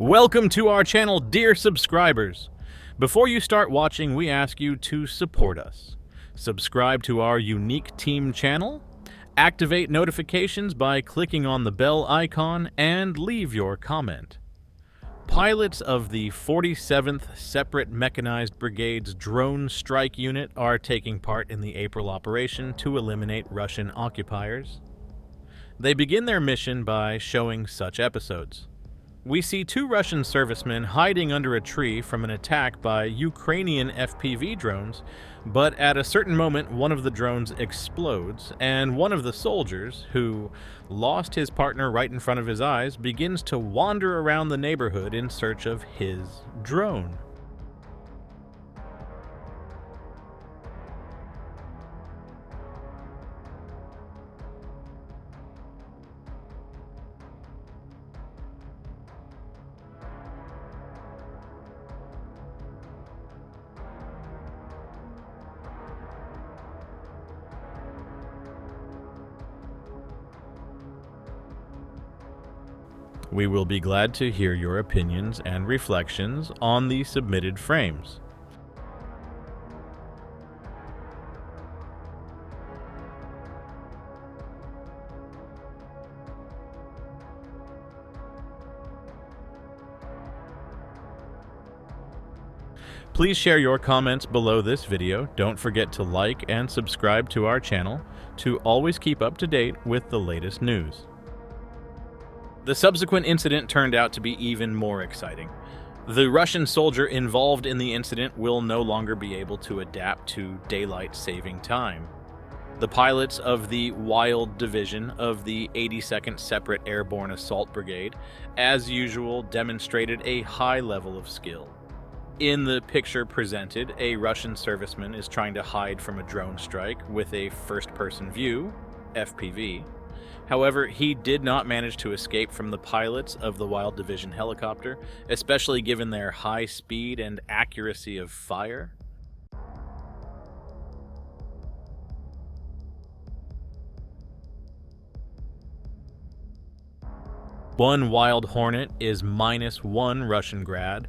Welcome to our channel, dear subscribers. Before you start watching, we ask you to support us. Subscribe to our unique team channel, activate notifications by clicking on the bell icon, and leave your comment. Pilots of the 47th Separate Mechanized Brigade's drone strike unit are taking part in the April operation to eliminate Russian occupiers. They begin their mission by showing such episodes. We see two Russian servicemen hiding under a tree from an attack by Ukrainian FPV drones, but at a certain moment one of the drones explodes, and one of the soldiers, who lost his partner right in front of his eyes, begins to wander around the neighborhood in search of his drone. We will be glad to hear your opinions and reflections on the submitted frames. Please share your comments below this video. Don't forget to like and subscribe to our channel to always keep up to date with the latest news. The subsequent incident turned out to be even more exciting. The Russian soldier involved in the incident will no longer be able to adapt to daylight saving time. The pilots of the Wild Division of the 82nd Separate Airborne Assault Brigade, as usual, demonstrated a high level of skill. In the picture presented, a Russian serviceman is trying to hide from a drone strike with a first-person view, FPV. However, he did not manage to escape from the pilots of the Wild Division helicopter, especially given their high speed and accuracy of fire. One Wild Hornet is -1 Russian grad,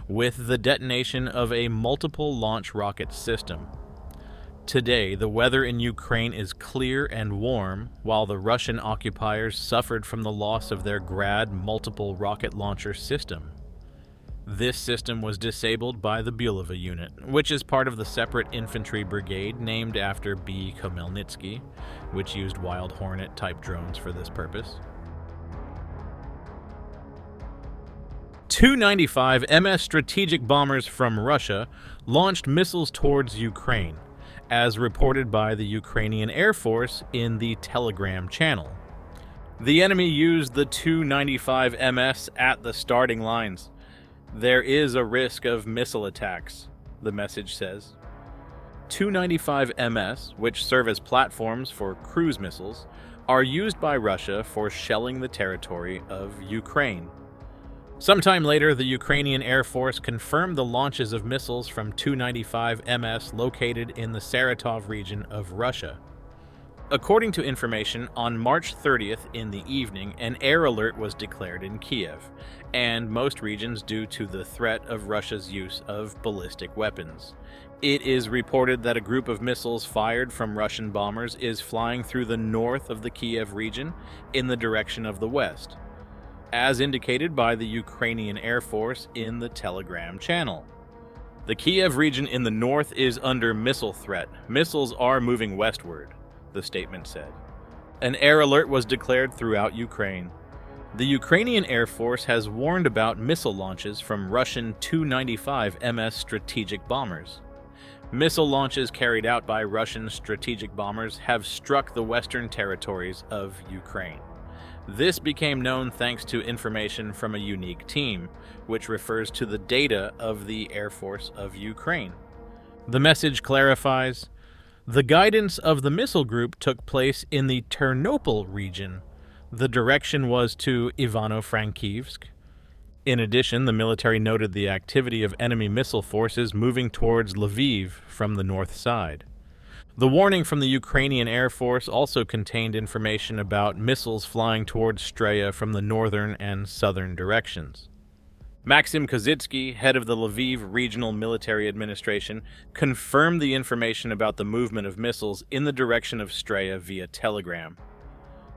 with the detonation of a multiple launch rocket system. Today, the weather in Ukraine is clear and warm, while the Russian occupiers suffered from the loss of their Grad multiple rocket launcher system. This system was disabled by the Bulava unit, which is part of the Separate Infantry Brigade named after B. Khmelnytsky, which used Wild Hornet-type drones for this purpose. Two 95 MS strategic bombers from Russia launched missiles towards Ukraine, as reported by the Ukrainian Air Force in the Telegram channel. The enemy used the Tu-95 MS at the starting lines. There is a risk of missile attacks, the message says. Tu-95 MS, which serve as platforms for cruise missiles, are used by Russia for shelling the territory of Ukraine. Sometime later, the Ukrainian Air Force confirmed the launches of missiles from Tu-95 MS located in the Saratov region of Russia. According to information, on March 30th in the evening, an air alert was declared in Kiev, and most regions due to the threat of Russia's use of ballistic weapons. It is reported that a group of missiles fired from Russian bombers is flying through the north of the Kiev region in the direction of the west, as indicated by the Ukrainian Air Force in the Telegram channel. The Kiev region in the north is under missile threat. Missiles are moving westward, the statement said. An air alert was declared throughout Ukraine. The Ukrainian Air Force has warned about missile launches from Russian Tu-95 MS strategic bombers. Missile launches carried out by Russian strategic bombers have struck the western territories of Ukraine. This became known thanks to information from a unique team, which refers to the data of the Air Force of Ukraine. The message clarifies, the guidance of the missile group took place in the Ternopil region. The direction was to Ivano-Frankivsk. In addition, the military noted the activity of enemy missile forces moving towards Lviv from the north side. The warning from the Ukrainian Air Force also contained information about missiles flying towards Straya from the northern and southern directions. Maxim Kozycki, head of the Lviv Regional Military Administration, confirmed the information about the movement of missiles in the direction of Straya via telegram.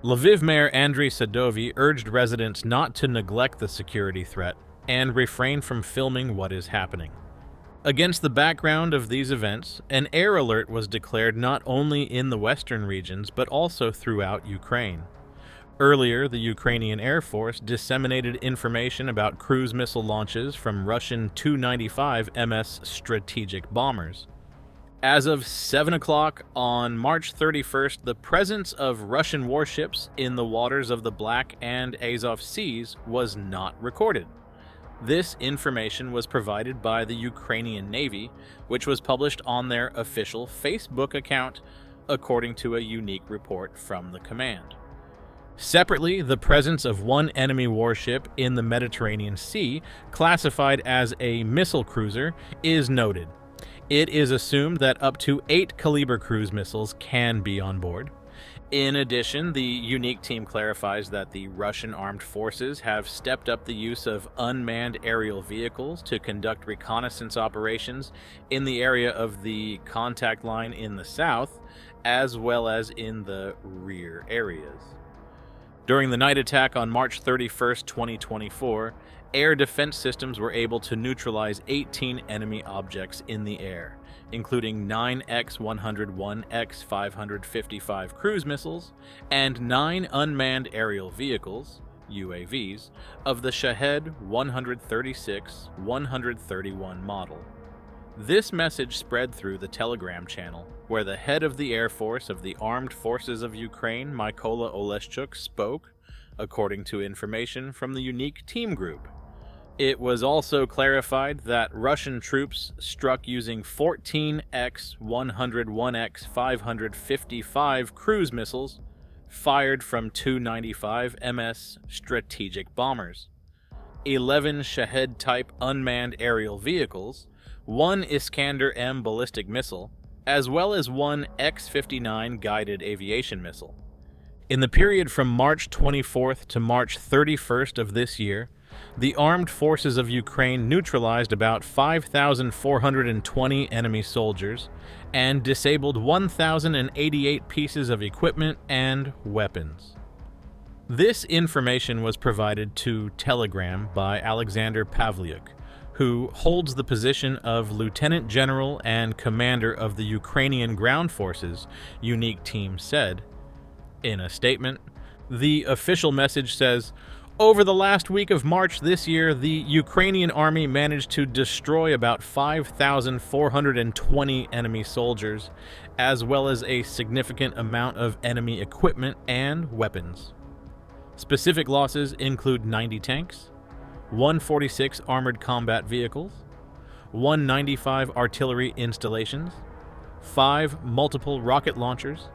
Lviv Mayor Andriy Sadovy urged residents not to neglect the security threat and refrain from filming what is happening. Against the background of these events, an air alert was declared not only in the western regions but also throughout Ukraine. Earlier, the Ukrainian Air Force disseminated information about cruise missile launches from Russian Tu-95 MS strategic bombers. As of 7 o'clock on March 31st, the presence of Russian warships in the waters of the Black and Azov Seas was not recorded. This information was provided by the Ukrainian Navy, which was published on their official Facebook account, according to a unique report from the command. Separately, the presence of one enemy warship in the Mediterranean Sea, classified as a missile cruiser, is noted. It is assumed that up to 8 Kaliber cruise missiles can be on board. In addition, the unique team clarifies that the Russian armed forces have stepped up the use of unmanned aerial vehicles to conduct reconnaissance operations in the area of the contact line in the south, as well as in the rear areas. During the night attack on March 31, 2024, air defense systems were able to neutralize 18 enemy objects in the air, including 9 X-101 X-555 cruise missiles and 9 unmanned aerial vehicles, UAVs, of the Shahed 136-131 model. This message spread through the Telegram channel, where the head of the Air Force of the Armed Forces of Ukraine, Mykola Oleshchuk, spoke, according to information from the unique team group. It was also clarified that Russian troops struck using 14 X-101 X-555 cruise missiles fired from Tu-95 MS strategic bombers, 11 Shahed-type unmanned aerial vehicles, 1 Iskander-M ballistic missile, as well as 1 X-59 guided aviation missile. In the period from March 24th to March 31st of this year, the armed forces of Ukraine neutralized about 5,420 enemy soldiers and disabled 1,088 pieces of equipment and weapons. This information was provided to Telegram by Alexander Pavliuk, who holds the position of Lieutenant General and Commander of the Ukrainian Ground Forces, unique team said. In a statement, the official message says, "Over the last week of March this year, the Ukrainian army managed to destroy about 5,420 enemy soldiers, as well as a significant amount of enemy equipment and weapons. Specific losses include 90 tanks, 146 armored combat vehicles, 195 artillery installations, 5 multiple rocket launchers,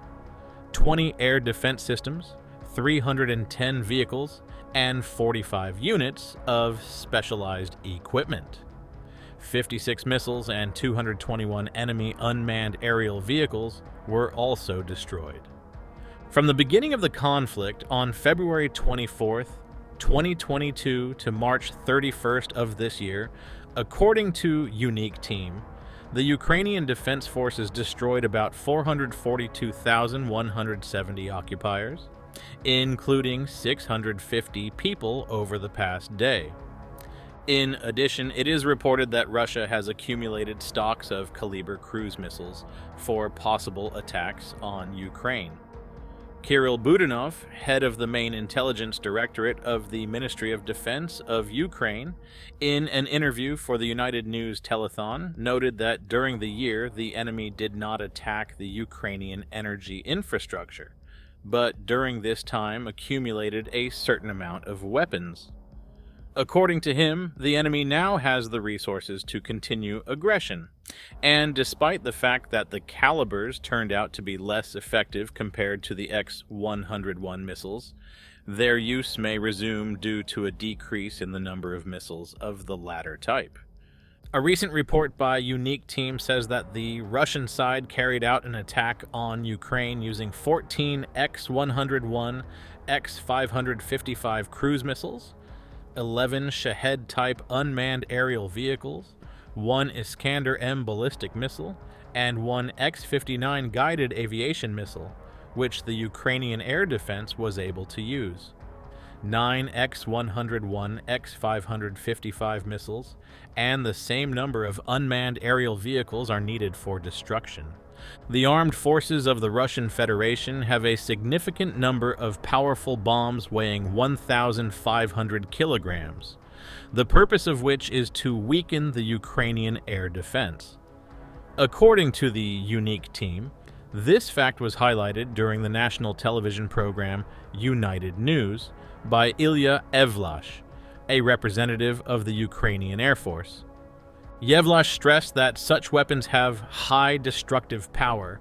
20 air defense systems, 310 vehicles, and 45 units of specialized equipment. 56 missiles and 221 enemy unmanned aerial vehicles were also destroyed." From the beginning of the conflict on February 24th, 2022 to March 31st of this year, according to Unique Team, the Ukrainian Defense Forces destroyed about 442,170 occupiers, including 650 people over the past day. In addition, it is reported that Russia has accumulated stocks of Kaliber cruise missiles for possible attacks on Ukraine. Kirill Budanov, head of the main intelligence directorate of the Ministry of Defense of Ukraine, in an interview for the United News telethon, noted that during the year the enemy did not attack the Ukrainian energy infrastructure, but during this time accumulated a certain amount of weapons. According to him, the enemy now has the resources to continue aggression, and despite the fact that the calibers turned out to be less effective compared to the X-101 missiles, their use may resume due to a decrease in the number of missiles of the latter type. A recent report by Unique Team says that the Russian side carried out an attack on Ukraine using 14 X-101 X-555 cruise missiles, 11 Shahed-type unmanned aerial vehicles, 1 Iskander-M ballistic missile, and 1 X-59 guided aviation missile, which the Ukrainian air defense was able to use. 9 X-101 X-555 missiles, and the same number of unmanned aerial vehicles are needed for destruction. The armed forces of the Russian Federation have a significant number of powerful bombs weighing 1,500 kilograms, the purpose of which is to weaken the Ukrainian air defense. According to the unique team, this fact was highlighted during the national television program United News by Ilya Evlash, a representative of the Ukrainian Air Force. Yevlash stressed that such weapons have high destructive power,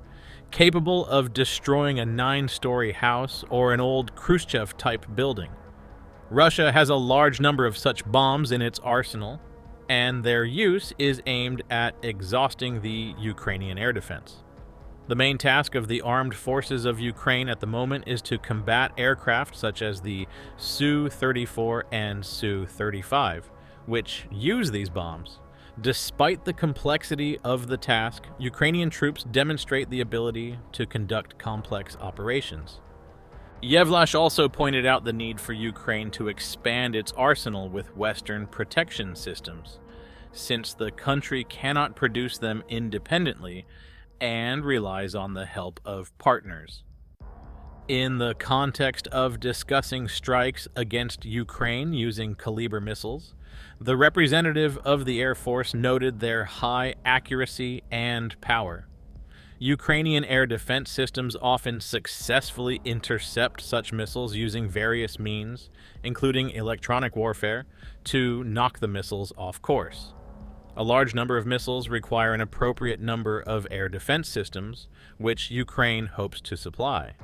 capable of destroying a 9-story house or an old Khrushchev-type building. Russia has a large number of such bombs in its arsenal, and their use is aimed at exhausting the Ukrainian air defense. The main task of the armed forces of Ukraine at the moment is to combat aircraft such as the Su-34 and Su-35, which use these bombs. Despite the complexity of the task, Ukrainian troops demonstrate the ability to conduct complex operations. Yevlash also pointed out the need for Ukraine to expand its arsenal with Western protection systems, since the country cannot produce them independently and relies on the help of partners. In the context of discussing strikes against Ukraine using Kaliber missiles, the representative of the Air Force noted their high accuracy and power. Ukrainian air defense systems often successfully intercept such missiles using various means, including electronic warfare, to knock the missiles off course. A large number of missiles require an appropriate number of air defense systems, which Ukraine hopes to supply.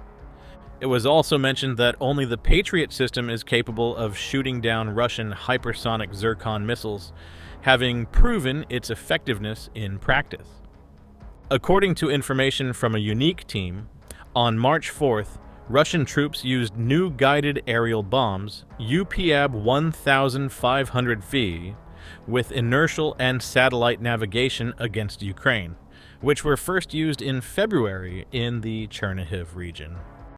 It was also mentioned that only the Patriot system is capable of shooting down Russian hypersonic Zircon missiles, having proven its effectiveness in practice. According to information from a unique team, on March 4th, Russian troops used new guided aerial bombs, UPAB 1500V, with inertial and satellite navigation against Ukraine, which were first used in February in the Chernihiv region.